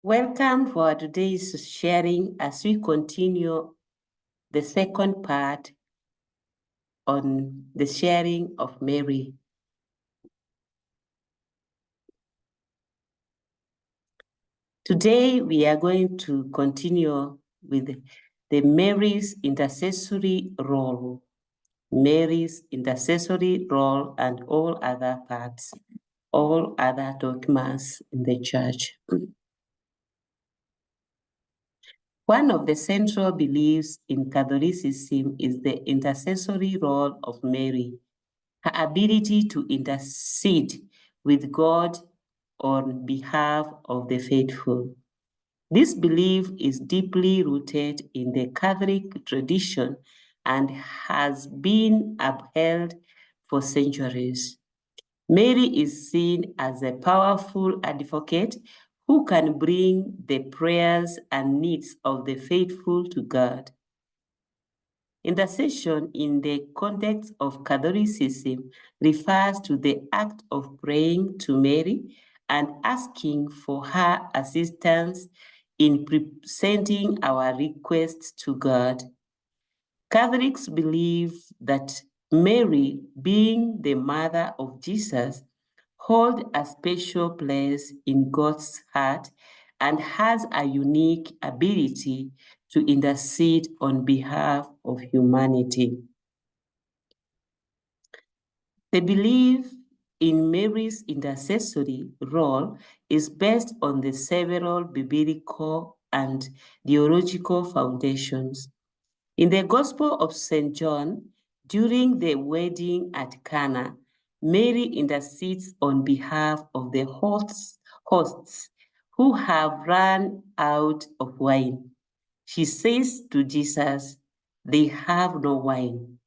Welcome for today's sharing as we continue the second part on the sharing of Mary. Today we are going to continue with the Mary's intercessory role. Mary's intercessory role and all other parts, all other dogmas in the church. One of the central beliefs in Catholicism is the intercessory role of Mary, her ability to intercede with God on behalf of the faithful. This belief is deeply rooted in the Catholic tradition and has been upheld for centuries. Mary is seen as a powerful advocate who can bring the prayers and needs of the faithful to God. Intercession in the context of Catholicism refers to the act of praying to Mary and asking for her assistance in presenting our requests to God. Catholics believe that Mary, being the mother of Jesus, holds a special place in God's heart and has a unique ability to intercede on behalf of humanity. The belief in Mary's intercessory role is based on the several biblical and theological foundations. In the Gospel of St. John, during the wedding at Cana, Mary intercedes on behalf of the hosts who have run out of wine. She says to Jesus, "They have no wine."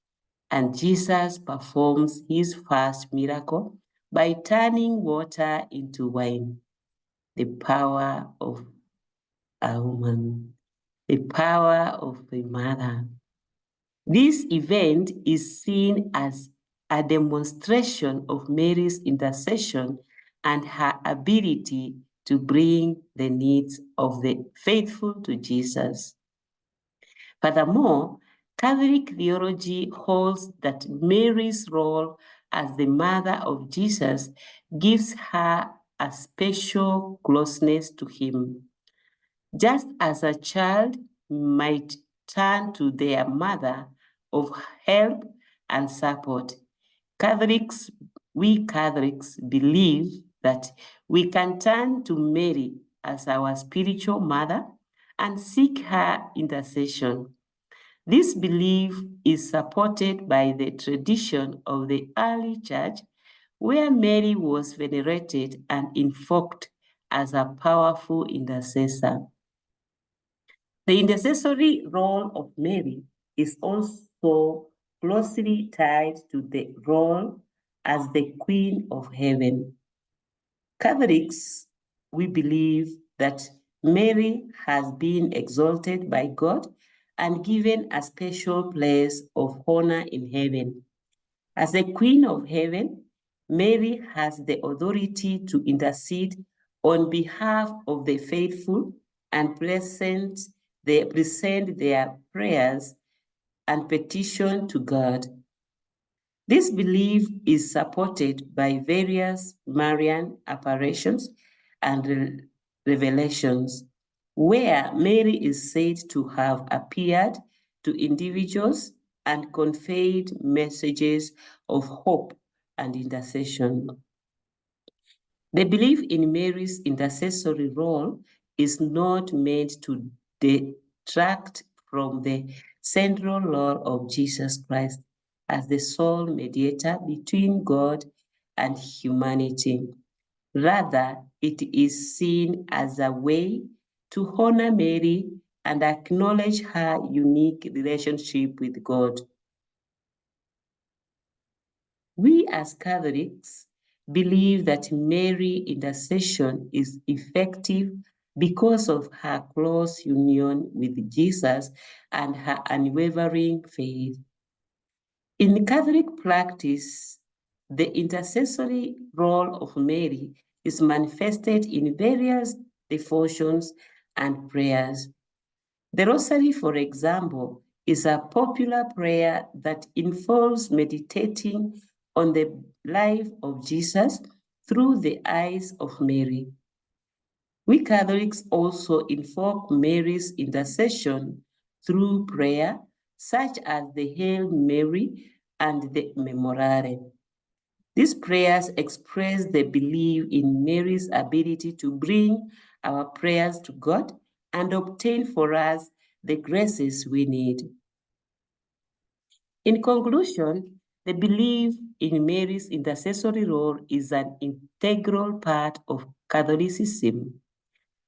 And Jesus performs his first miracle by turning water into wine. The power of a woman, the power of a mother. This event is seen as a demonstration of Mary's intercession and her ability to bring the needs of the faithful to Jesus. Furthermore, Catholic theology holds that Mary's role as the mother of Jesus gives her a special closeness to him. Just as a child might turn to their mother of help and support, we Catholics believe that we can turn to Mary as our spiritual mother and seek her intercession. This belief is supported by the tradition of the early church, where Mary was venerated and invoked as a powerful intercessor. The intercessory role of Mary is also closely tied to the role as the Queen of Heaven. Catholics, we believe that Mary has been exalted by God and given a special place of honor in heaven. As the Queen of Heaven, Mary has the authority to intercede on behalf of the faithful and present their prayers and petition to God. This belief is supported by various Marian apparitions and revelations, where Mary is said to have appeared to individuals and conveyed messages of hope and intercession. The belief in Mary's intercessory role is not meant to detract from the central role of Jesus Christ as the sole mediator between God and humanity. Rather, it is seen as a way to honor Mary and acknowledge her unique relationship with God. We as Catholics believe that Mary's intercession is effective because of her close union with Jesus and her unwavering faith. In Catholic practice, the intercessory role of Mary is manifested in various devotions, and prayers. The Rosary, for example, is a popular prayer that involves meditating on the life of Jesus through the eyes of Mary. We Catholics also invoke Mary's intercession through prayer, such as the Hail Mary and the Memorare. These prayers express the belief in Mary's ability to bring our prayers to God and obtain for us the graces we need. In conclusion, the belief in Mary's intercessory role is an integral part of Catholicism.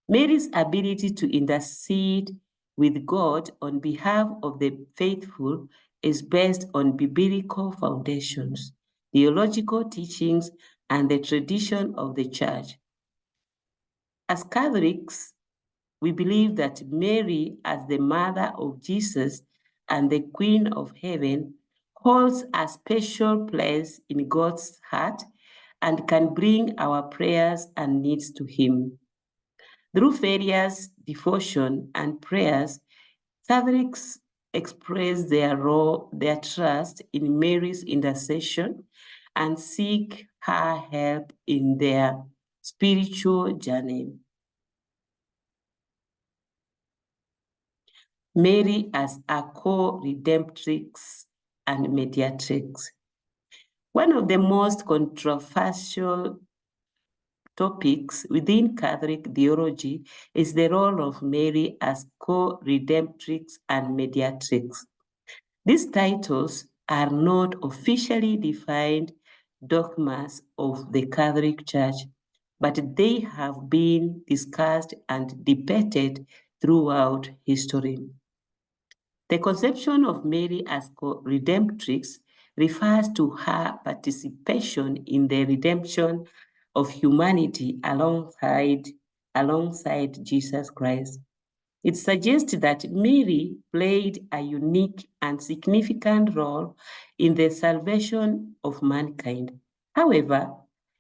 Mary's ability to intercede with God on behalf of the faithful is based on biblical foundations, theological teachings, and the tradition of the Church. As Catholics, we believe that Mary, as the mother of Jesus and the Queen of Heaven, holds a special place in God's heart and can bring our prayers and needs to Him. Through various devotion and prayers, Catholics express their trust in Mary's intercession and seek her help in their spiritual journey. Mary as a co-redemptrix and mediatrix. One of the most controversial topics within Catholic theology is the role of Mary as co-redemptrix and mediatrix. These titles are not officially defined dogmas of the Catholic Church, but they have been discussed and debated throughout history. The conception of Mary as co-redemptrix refers to her participation in the redemption of humanity alongside Jesus Christ. It suggests that Mary played a unique and significant role in the salvation of mankind. However,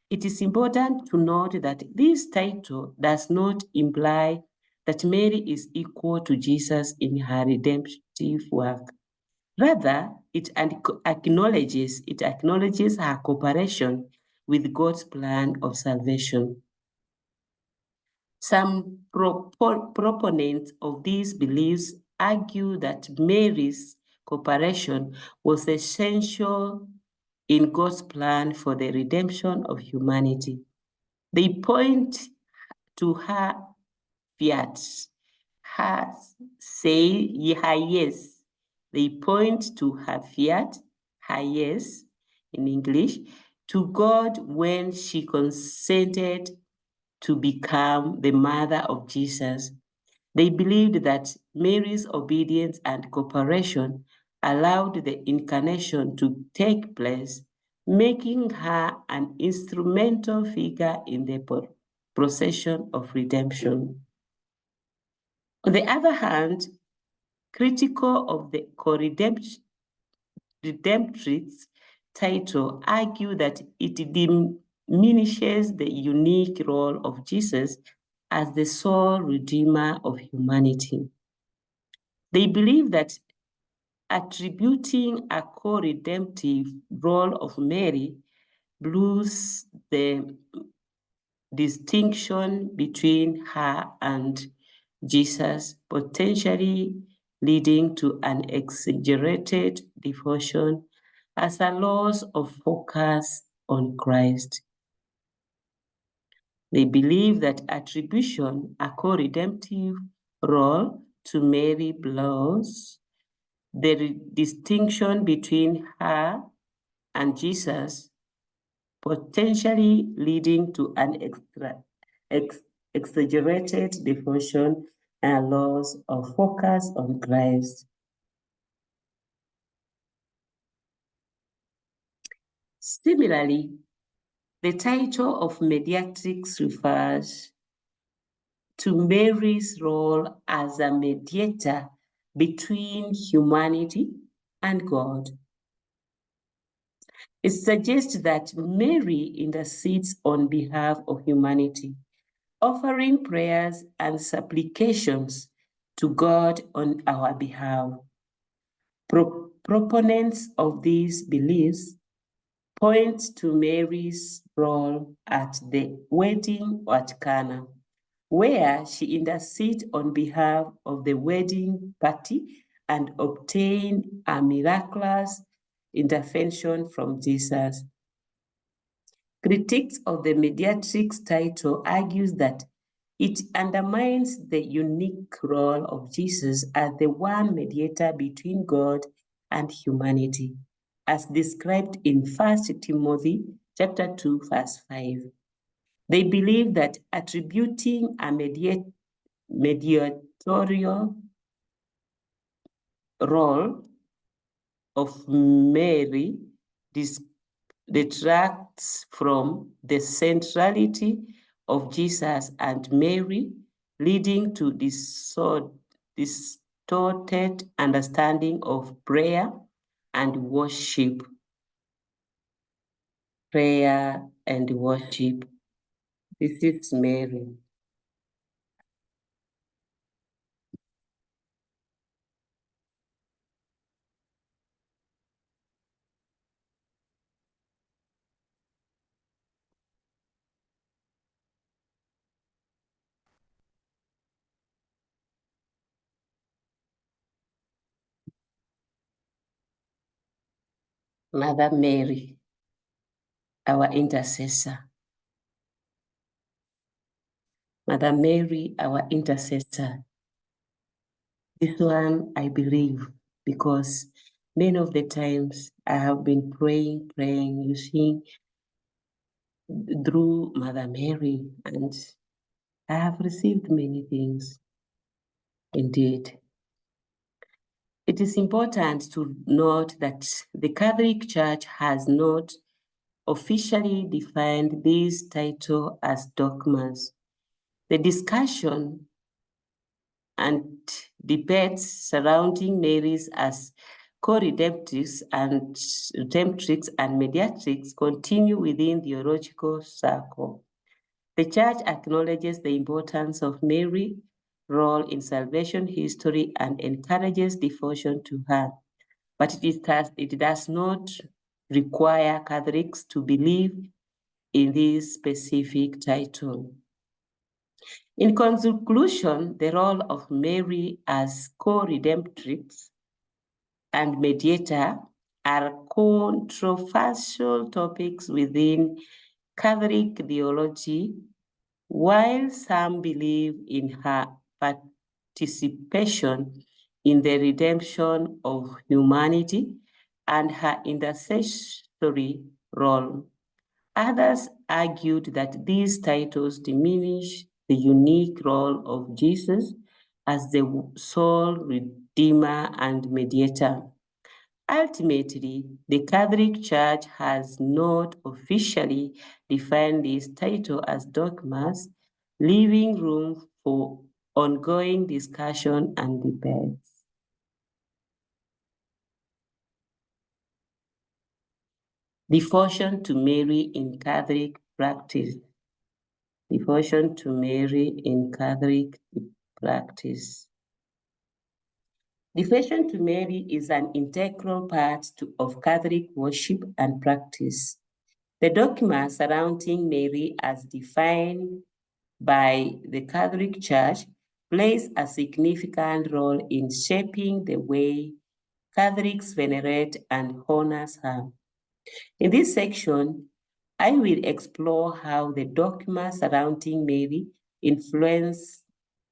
it is important to note that this title does not imply that Mary is equal to Jesus in her redemptive work. Rather, it acknowledges her cooperation with God's plan of salvation. Some proponents of these beliefs argue that Mary's cooperation was essential in God's plan for the redemption of humanity. They point to her fiat, her her yes. They point to her fiat, her yes, in English, to God when she consented to become the mother of Jesus. They believed that Mary's obedience and cooperation allowed the incarnation to take place, making her an instrumental figure in the procession of redemption. On the other hand, critical of the co-redemptrix title argue that it diminishes the unique role of Jesus as the sole redeemer of humanity. They believe that attributing a co-redemptive role of Mary blurs the distinction between her and Jesus, potentially leading to an exaggerated devotion as a loss of focus on Christ. They believe that attribution a co-redemptive role to Mary blurs the distinction between her and Jesus, potentially leading to an exaggerated devotion and loss of focus on Christ. Similarly, the title of mediatrix refers to Mary's role as a mediator between humanity and God. It suggests that Mary intercedes on behalf of humanity, offering prayers and supplications to God on our behalf. Proponents of these beliefs point to Mary's role at the wedding at Cana, where she interceded on behalf of the wedding party and obtained a miraculous intervention from Jesus. Critics of the mediatrix title argues that it undermines the unique role of Jesus as the one mediator between God and humanity, as described in 1 Timothy chapter 2, verse 5. They believe that attributing a mediatorial role of Mary detracts from the centrality of Jesus and Mary, leading to distorted understanding of prayer and worship. Prayer and worship. This is Mary. Mother Mary, our intercessor. Mother Mary, our intercessor. This one I believe because many of the times I have been praying, you see, through Mother Mary, and I have received many things indeed. It is important to note that the Catholic Church has not officially defined this title as dogmas. The discussion and debates surrounding Mary's as co-redemptrix and mediatrix continue within the theological circle. The Church acknowledges the importance of Mary's role in salvation history and encourages devotion to her, but it does not require Catholics to believe in this specific title. In conclusion, the role of Mary as co-redemptrix and mediator are controversial topics within Catholic theology. While some believe in her participation in the redemption of humanity and her intercessory role, others argued that these titles diminish the unique role of Jesus as the sole redeemer and mediator. Ultimately, the Catholic Church has not officially defined this title as dogmas, leaving room for ongoing discussion and debates. Devotion to Mary in Catholic practice. Devotion to Mary in Catholic practice. Devotion to Mary is an integral part of Catholic worship and practice. The dogma surrounding Mary as defined by the Catholic Church plays a significant role in shaping the way Catholics venerate and honor her. In this section, I will explore how the dogma surrounding Mary influences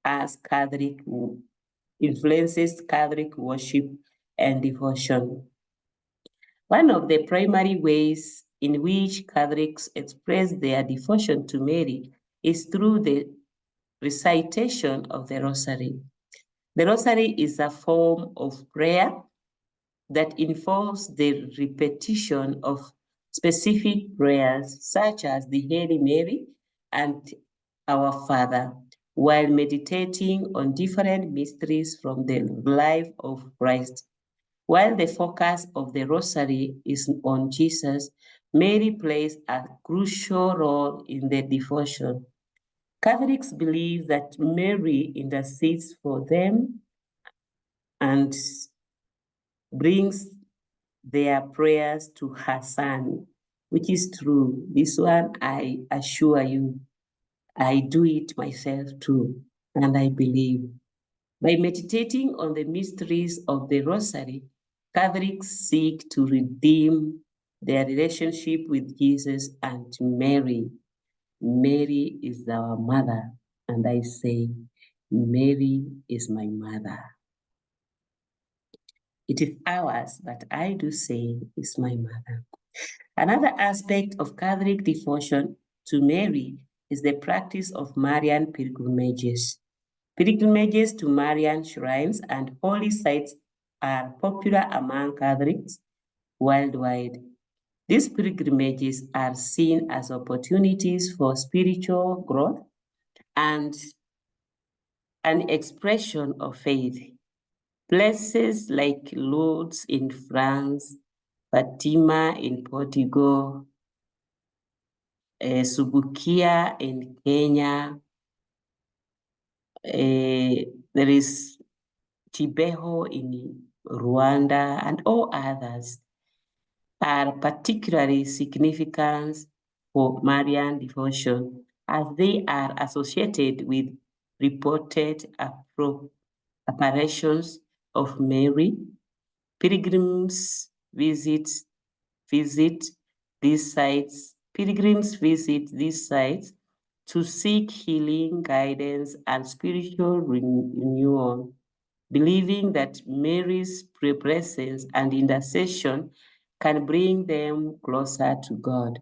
Catholic worship and devotion. One of the primary ways in which Catholics express their devotion to Mary is through the recitation of the Rosary. The Rosary is a form of prayer that involves the repetition of specific prayers such as the Hail Mary and Our Father, while meditating on different mysteries from the life of Christ. While the focus of the Rosary is on Jesus, Mary plays a crucial role in the devotion. Catholics believe that Mary intercedes for them and brings their prayers to her Son, which is true. This one, I assure you, I do it myself too, and I believe. By meditating on the mysteries of the Rosary, Catholics seek to redeem their relationship with Jesus and Mary. Mary is our mother, and I say, Mary is my mother. It is ours, but I do say is my mother. Another aspect of Catholic devotion to Mary is the practice of Marian pilgrimages. Pilgrimages to Marian shrines and holy sites are popular among Catholics worldwide. These pilgrimages are seen as opportunities for spiritual growth and an expression of faith. Places like Lourdes in France, Fatima in Portugal, Subukia in Kenya, there is Kibeho in Rwanda, and all others are particularly significant for Marian devotion as they are associated with reported apparitions of Mary. Pilgrims visit these sites. Pilgrims visit these sites to seek healing, guidance, and spiritual renewal, believing that Mary's presence and intercession can bring them closer to God.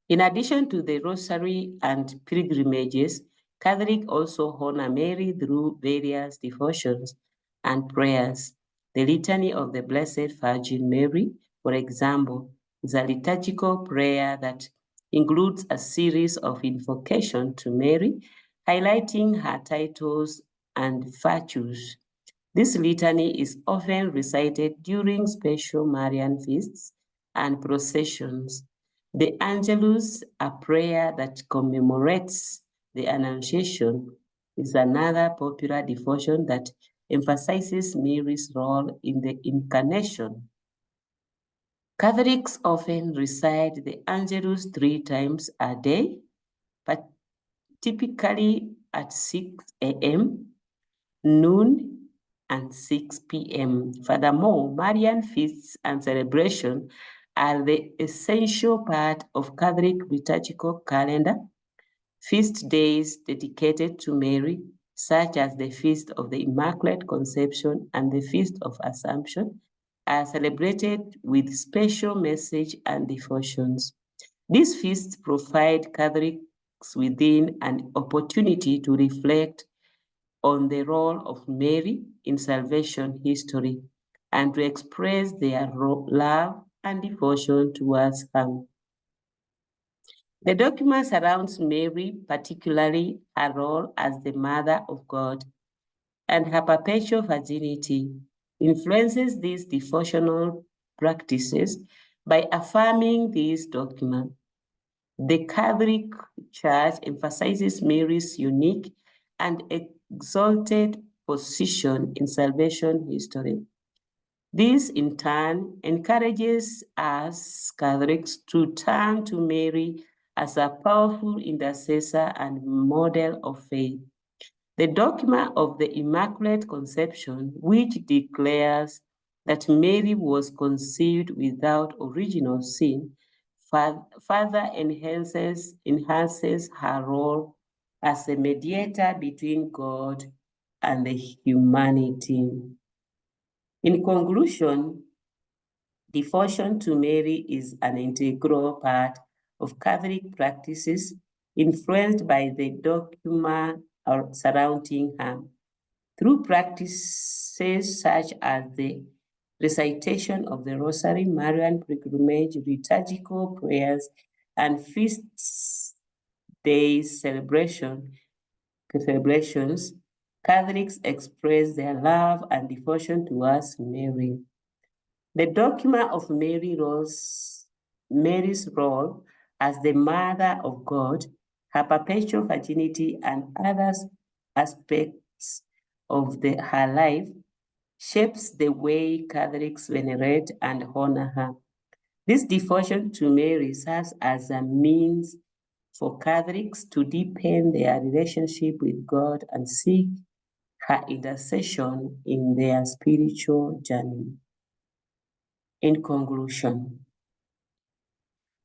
In addition to the rosary and pilgrimages, Catholics also honor Mary through various devotions and prayers. The Litany of the Blessed Virgin Mary, for example, is a liturgical prayer that includes a series of invocations to Mary, highlighting her titles and virtues. This litany is often recited during special Marian feasts and processions. The Angelus, a prayer that commemorates the Annunciation, is another popular devotion that emphasizes Mary's role in the Incarnation. Catholics often recite the Angelus 3 times a day, but typically at 6 a.m., noon, and 6 p.m. Furthermore, Marian feasts and celebrations are the essential part of Catholic liturgical calendar. Feast days dedicated to Mary, such as the Feast of the Immaculate Conception and the Feast of Assumption, are celebrated with special message and devotions. These feasts provide Catholics within an opportunity to reflect on the role of Mary in salvation history and to express their love and devotion towards her. The document surrounds Mary, particularly her role as the Mother of God and her perpetual virginity, influences these devotional practices by affirming this document. The Catholic Church emphasizes Mary's unique and exalted position in salvation history. This, in turn, encourages us Catholics to turn to Mary as a powerful intercessor and model of faith. The dogma of the Immaculate Conception, which declares that Mary was conceived without original sin, further enhances her role as a mediator between God and the humanity. In conclusion, devotion to Mary is an integral part of Catholic practices influenced by the dogma surrounding her. Through practices such as the recitation of the Rosary, Marian pilgrimage, liturgical prayers, and feast days celebrations, Catholics express their love and devotion towards Mary. The dogma of Mary's role as the Mother of God her perpetual virginity, and other aspects of her life shapes the way Catholics venerate and honor her. This devotion to Mary serves as a means for Catholics to deepen their relationship with God and seek her intercession in their spiritual journey. In conclusion,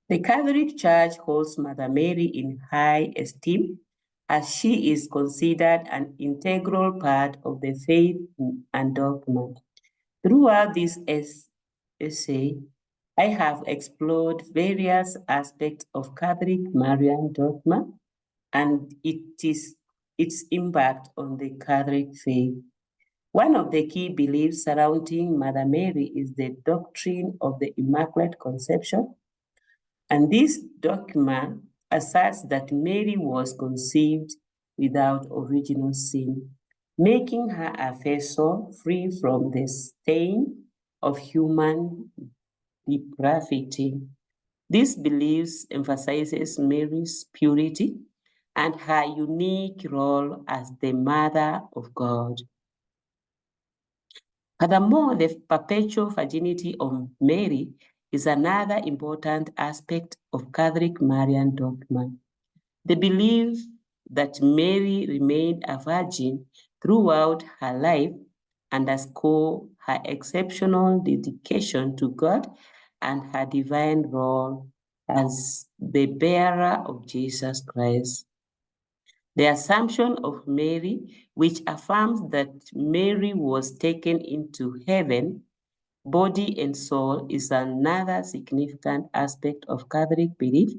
the Catholic Church holds Mother Mary in high esteem as she is considered an integral part of the faith and dogma. Throughout this essay, I have explored various aspects of Catholic Marian dogma and its impact on the Catholic faith. One of the key beliefs surrounding Mother Mary is the doctrine of the Immaculate Conception, and this dogma asserts that Mary was conceived without original sin, making her a vessel free from the stain of human depravity. This belief emphasizes Mary's purity and her unique role as the Mother of God. Furthermore, the perpetual virginity of Mary is another important aspect of Catholic Marian dogma. The belief that Mary remained a virgin throughout her life underscores her exceptional dedication to God and her divine role as the bearer of Jesus Christ. The assumption of Mary, which affirms that Mary was taken into heaven, body and soul, is another significant aspect of Catholic belief,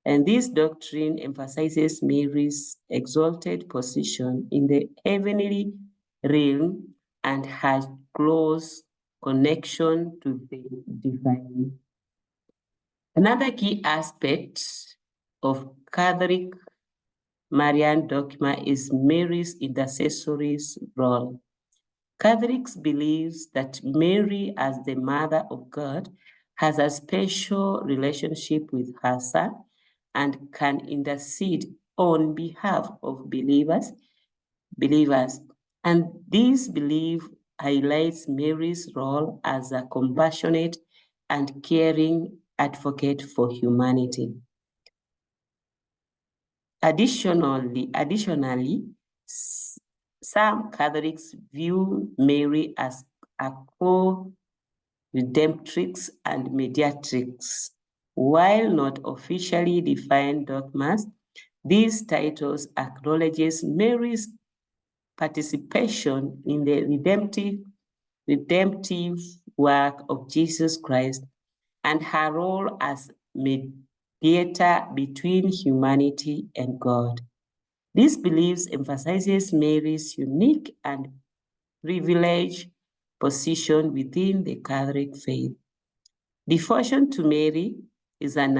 and this doctrine emphasizes Mary's exalted position in the heavenly realm and her close connection to the divine. Another key aspect of Catholic Marian dogma is Mary's intercessory role. Catholics believe that Mary, as the Mother of God, has a special relationship with her Son and can intercede on behalf of believers. And this belief highlights Mary's role as a compassionate and caring advocate for humanity. Additionally, some Catholics view Mary as a co-redemptrix and mediatrix. While not officially defined dogmas, these titles acknowledges Mary's participation in the redemptive work of Jesus Christ and her role as mediator between humanity and God. This belief emphasizes Mary's unique and privileged position within the Catholic faith. Devotion to Mary is an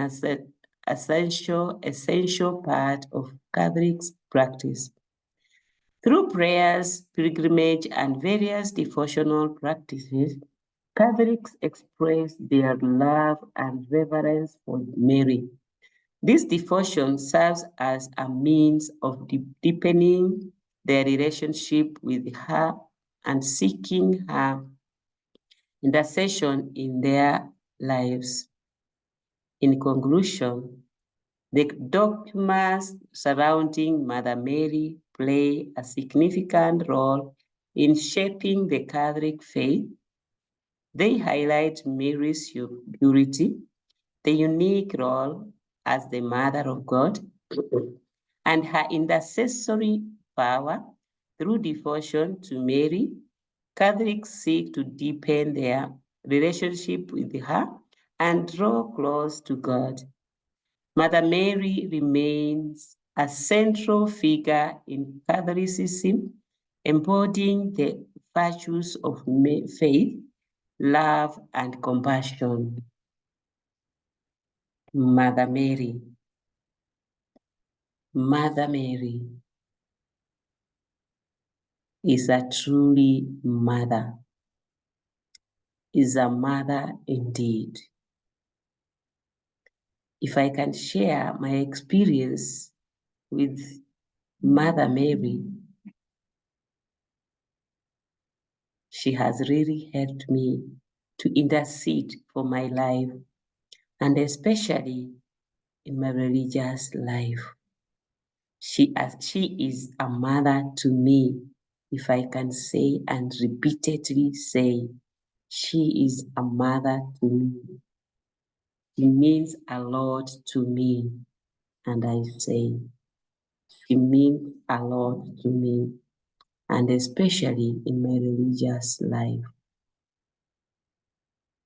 essential part of Catholic practice. Through prayers, pilgrimage, and various devotional practices, Catholics express their love and reverence for Mary. This devotion serves as a means of deepening their relationship with her and seeking her intercession in their lives. In conclusion, the dogmas surrounding Mother Mary play a significant role in shaping the Catholic faith. They highlight Mary's purity, the unique role as the Mother of God, and her intercessory power. Through devotion to Mary, Catholics seek to deepen their relationship with her and draw close to God. Mother Mary remains a central figure in Catholicism, embodying the virtues of faith, love, and compassion. Mother Mary. Mother Mary is a truly mother, is a mother indeed. If I can share my experience with Mother Mary. She has really helped me to intercede for my life, and especially in my religious life. She is a mother to me, if I can say and repeatedly say, she is a mother to me. She means a lot to me, and I say, she means a lot to me, and especially in my religious life.